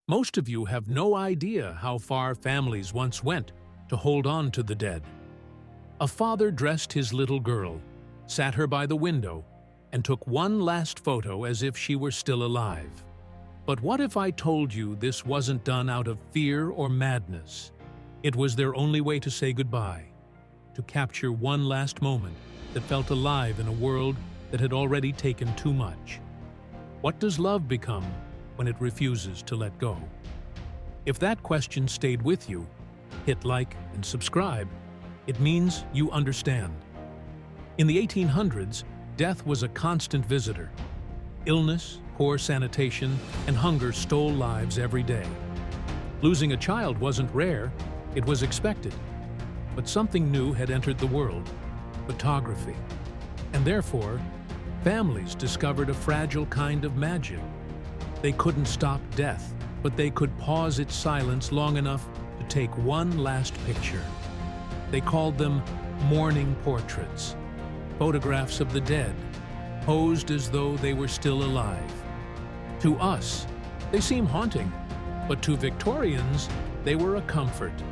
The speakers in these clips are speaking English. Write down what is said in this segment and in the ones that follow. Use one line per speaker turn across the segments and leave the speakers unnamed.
Most of you have no idea how far families once went to hold on to the dead. A father dressed his little girl, sat her by the window, and took one last photo as if she were still alive. But what if I told you this wasn't done out of fear or madness? It was their only way to say goodbye, to capture one last moment that felt alive in a world that had already taken too much. What does love become when it refuses to let go? If that question stayed with you, hit like and subscribe. It means you understand. In the 1800s, death was a constant visitor. Illness, poor sanitation, and hunger stole lives every day. Losing a child wasn't rare, it was expected. But something new had entered the world: photography. And therefore, families discovered a fragile kind of magic. They couldn't stop death, but they could pause its silence long enough to take one last picture. They called them mourning portraits, photographs of the dead, posed as though they were still alive. To us, they seem haunting, but to Victorians, they were a comfort,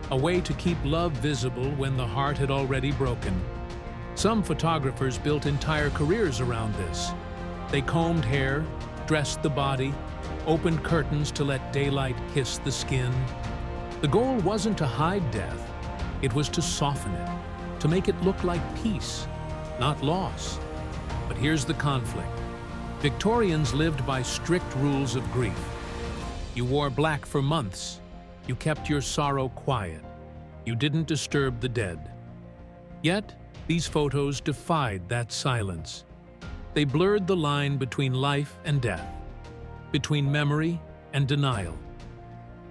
a way to keep love visible when the heart had already broken. Some photographers built entire careers around this. They combed hair, dressed the body, opened curtains to let daylight kiss the skin. The goal wasn't to hide death, it was to soften it, to make it look like peace, not loss. But here's the conflict. Victorians lived by strict rules of grief. You wore black for months. You kept your sorrow quiet. You didn't disturb the dead. Yet, these photos defied that silence. They blurred the line between life and death, between memory and denial.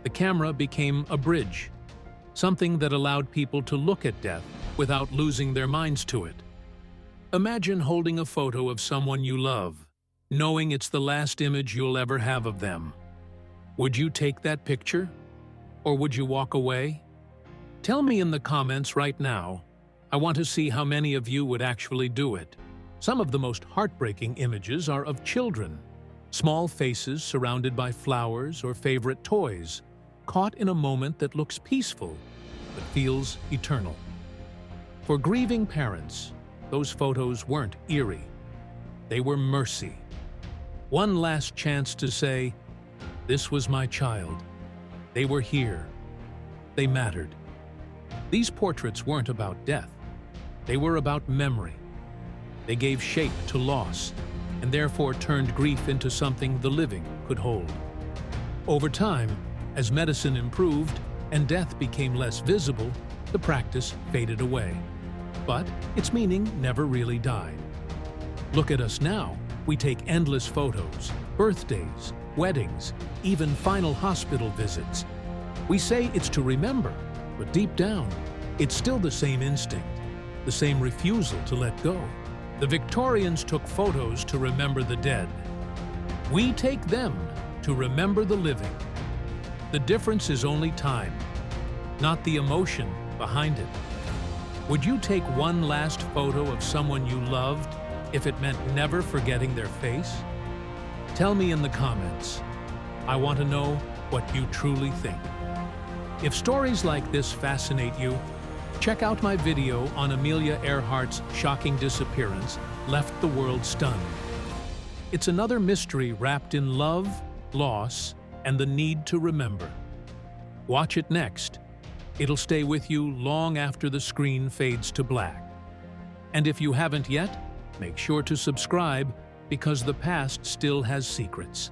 The camera became a bridge, something that allowed people to look at death without losing their minds to it. Imagine holding a photo of someone you love, knowing it's the last image you'll ever have of them. Would you take that picture? Or would you walk away? Tell me in the comments right now. I want to see how many of you would actually do it. Some of the most heartbreaking images are of children, small faces surrounded by flowers or favorite toys, caught in a moment that looks peaceful but feels eternal. For grieving parents, those photos weren't eerie. They were mercy. One last chance to say, "This was my child. They were here. They mattered." These portraits weren't about death. They were about memory. They gave shape to loss, and therefore turned grief into something the living could hold. Over time, as medicine improved and death became less visible, the practice faded away. But its meaning never really died. Look at us now. We take endless photos, birthdays, weddings, even final hospital visits. We say it's to remember, but deep down, it's still the same instinct, the same refusal to let go. The Victorians took photos to remember the dead. We take them to remember the living. The difference is only time, not the emotion behind it. Would you take one last photo of someone you loved if it meant never forgetting their face? Tell me in the comments. I want to know what you truly think. If stories like this fascinate you, check out my video on Amelia Earhart's shocking disappearance left the world stunned. It's another mystery wrapped in love, loss, and the need to remember. Watch it next. It'll stay with you long after the screen fades to black. And if you haven't yet, make sure to subscribe, because the past still has secrets,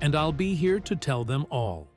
and I'll be here to tell them all.